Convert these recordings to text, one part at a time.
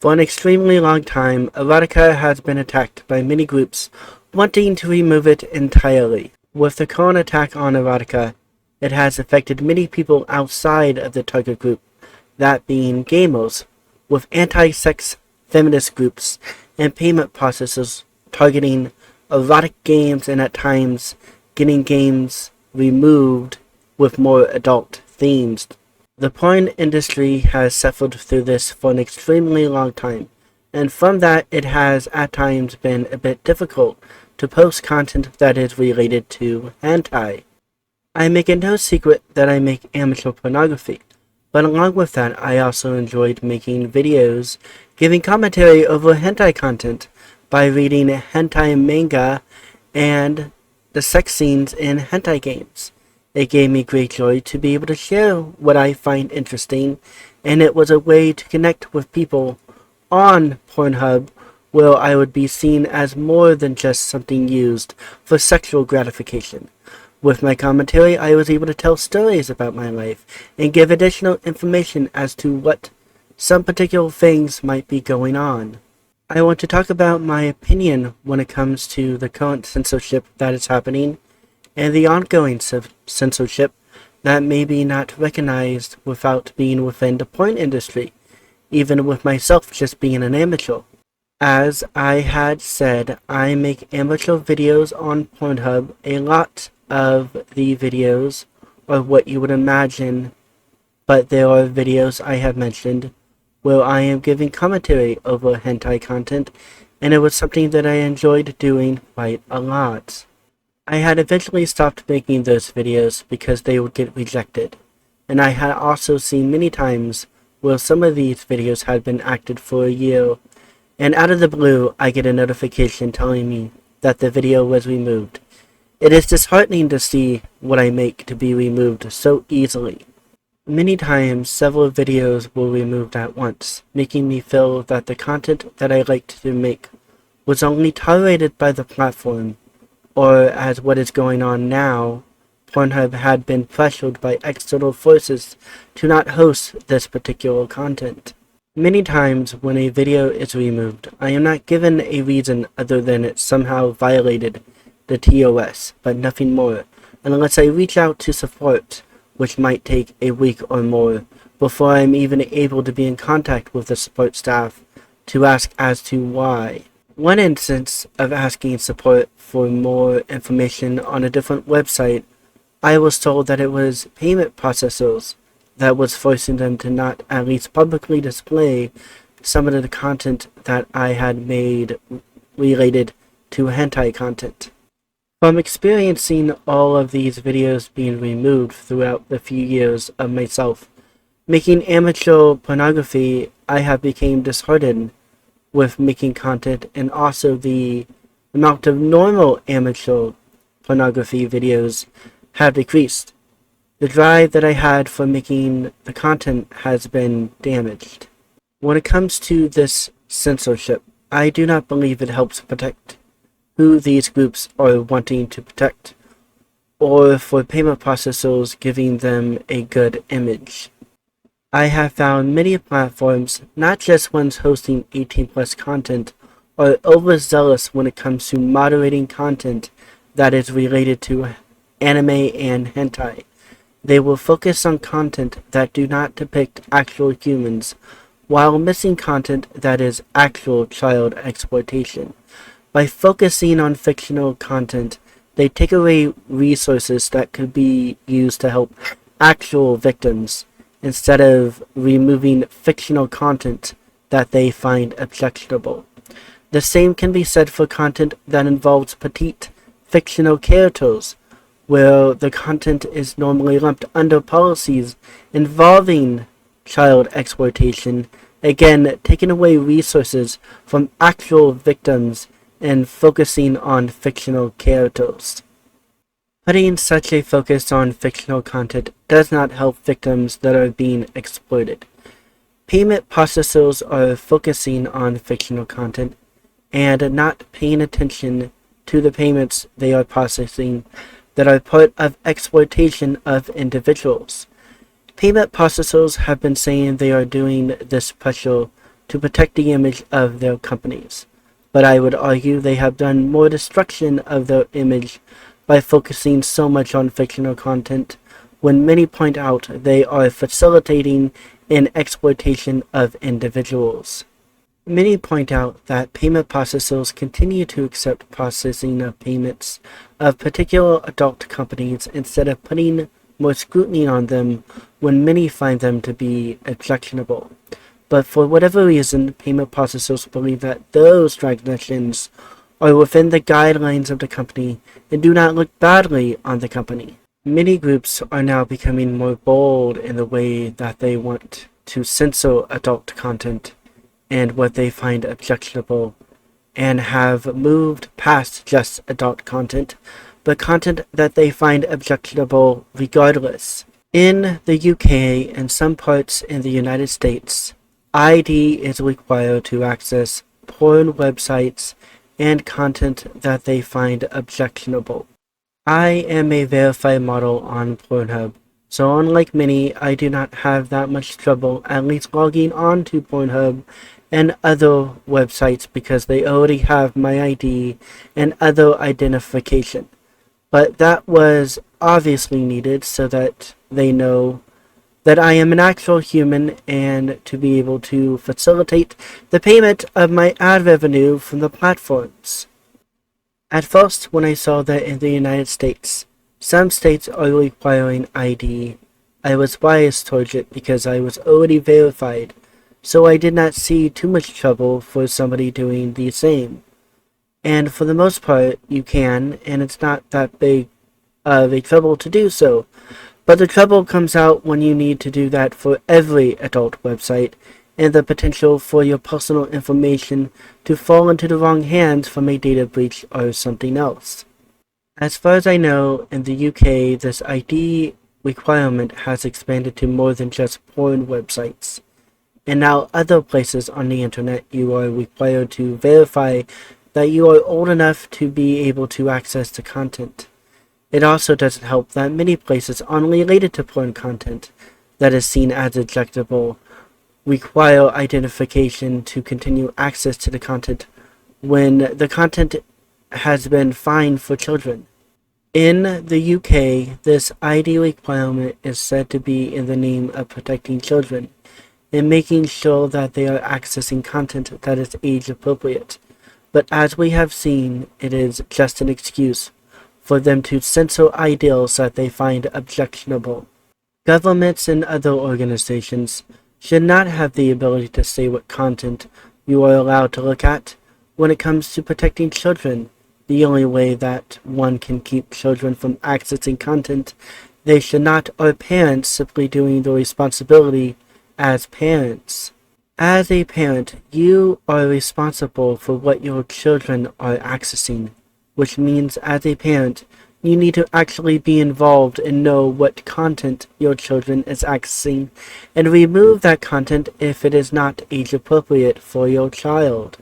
For an extremely long time, erotica has been attacked by many groups wanting to remove it entirely. With the current attack on erotica, it has affected many people outside of the target group, that being gamers, with anti-sex feminist groups and payment processors targeting erotic games and at times getting games removed with more adult themes. The porn industry has suffered through this for an extremely long time, and from that it has at times been a bit difficult to post content that is related to hentai. I make it no secret that I make amateur pornography, but along with that I also enjoyed making videos giving commentary over hentai content by reading hentai manga and the sex scenes in hentai games. It gave me great joy to be able to share what I find interesting, and it was a way to connect with people on Pornhub where I would be seen as more than just something used for sexual gratification. With my commentary, I was able to tell stories about my life and give additional information as to what some particular things might be going on. I want to talk about my opinion when it comes to the current censorship that is happening and the ongoing censorship that may be not recognized without being within the porn industry, even with myself just being an amateur. As I had said, I make amateur videos on Pornhub. A lot of the videos are what you would imagine, but there are videos I have mentioned where I am giving commentary over hentai content, and it was something that I enjoyed doing quite a lot. I had eventually stopped making those videos because they would get rejected, and I had also seen many times where some of these videos had been active for a year, and out of the blue I get a notification telling me that the video was removed. It is disheartening to see what I make to be removed so easily. Many times several videos were removed at once, making me feel that the content that I liked to make was only tolerated by the platform, or as what is going on now, Pornhub had been pressured by external forces to not host this particular content. Many times when a video is removed, I am not given a reason other than it somehow violated the TOS, but nothing more, unless I reach out to support, which might take a week or more before I am even able to be in contact with the support staff to ask as to why. One instance of asking support for more information on a different website, I was told that it was payment processors that was forcing them to not at least publicly display some of the content that I had made related to hentai content. From experiencing all of these videos being removed throughout the few years of myself making amateur pornography, I have become disheartened with making content, and also the amount of normal amateur pornography videos have decreased. The drive that I had for making the content has been damaged. When it comes to this censorship, I do not believe it helps protect who these groups are wanting to protect, or for payment processors giving them a good image. I have found many platforms, not just ones hosting 18+ content, are overzealous when it comes to moderating content that is related to anime and hentai. They will focus on content that do not depict actual humans, while missing content that is actual child exploitation. By focusing on fictional content, they take away resources that could be used to help actual victims, instead of removing fictional content that they find objectionable. The same can be said for content that involves petite fictional characters, where the content is normally lumped under policies involving child exploitation, again taking away resources from actual victims and focusing on fictional characters. Putting such a focus on fictional content does not help victims that are being exploited. Payment processors are focusing on fictional content and not paying attention to the payments they are processing that are part of exploitation of individuals. Payment processors have been saying they are doing this pressure to protect the image of their companies. But I would argue they have done more destruction of their image by focusing so much on fictional content, when many point out they are facilitating an exploitation of individuals. Many point out that payment processors continue to accept processing of payments of particular adult companies instead of putting more scrutiny on them, when many find them to be objectionable. But for whatever reason, payment processors believe that those transactions are within the guidelines of the company and do not look badly on the company. Many groups are now becoming more bold in the way that they want to censor adult content and what they find objectionable, and have moved past just adult content, but content that they find objectionable regardless. In the UK and some parts in the United States, ID is required to access porn websites and content that they find objectionable. I am a verified model on Pornhub, so unlike many, I do not have that much trouble at least logging on to Pornhub and other websites because they already have my ID and other identification. But that was obviously needed so that they know that I am an actual human, and to be able to facilitate the payment of my ad revenue from the platforms. At first, when I saw that in the United States, some states are requiring ID, I was biased towards it because I was already verified, so I did not see too much trouble for somebody doing the same. And for the most part, you can, and it's not that big of a trouble to do so. But the trouble comes out when you need to do that for every adult website, and the potential for your personal information to fall into the wrong hands from a data breach or something else. As far as I know, in the UK, this ID requirement has expanded to more than just porn websites. And now other places on the internet, you are required to verify that you are old enough to be able to access the content. It also doesn't help that many places unrelated to porn content that is seen as objectionable require identification to continue access to the content when the content has been fine for children. In the UK, this ID requirement is said to be in the name of protecting children and making sure that they are accessing content that is age appropriate. But as we have seen, it is just an excuse for them to censor ideals that they find objectionable. Governments and other organizations should not have the ability to say what content you are allowed to look at. When it comes to protecting children, the only way that one can keep children from accessing content they should not are parents simply doing their responsibility as parents. As a parent, you are responsible for what your children are accessing, which means as a parent, you need to actually be involved and know what content your children is accessing and remove that content if it is not age appropriate for your child.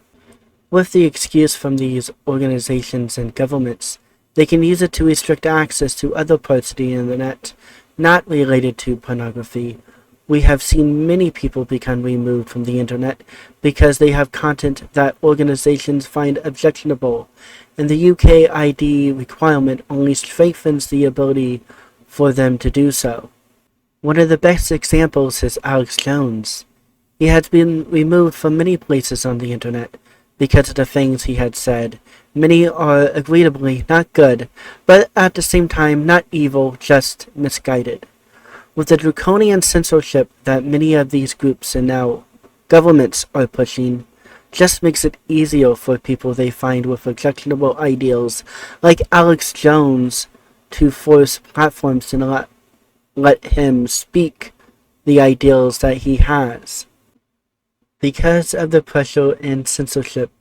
With the excuse from these organizations and governments, they can use it to restrict access to other parts of the internet not related to pornography. We have seen many people become removed from the internet because they have content that organizations find objectionable, and the UK ID requirement only strengthens the ability for them to do so. One of the best examples is Alex Jones. He has been removed from many places on the internet because of the things he had said. Many are agreeably not good, but at the same time not evil, just misguided. With the draconian censorship that many of these groups and now governments are pushing, just makes it easier for people they find with objectionable ideals like Alex Jones to force platforms to not let him speak the ideals that he has. Because of the pressure and censorship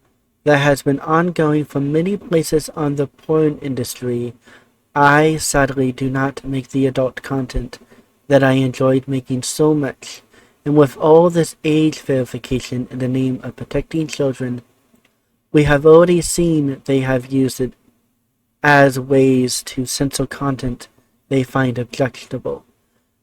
that has been ongoing from many places on the porn industry, I sadly do not make the adult content that I enjoyed making so much, and with all this age verification in the name of protecting children, we have already seen they have used it as ways to censor content they find objectionable.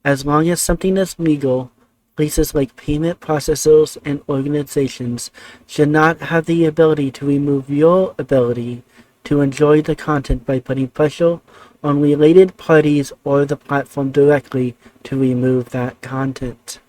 As long as something is legal, Places like payment processors and organizations should not have the ability to remove your ability to enjoy the content by putting pressure on related parties or the platform directly to remove that content.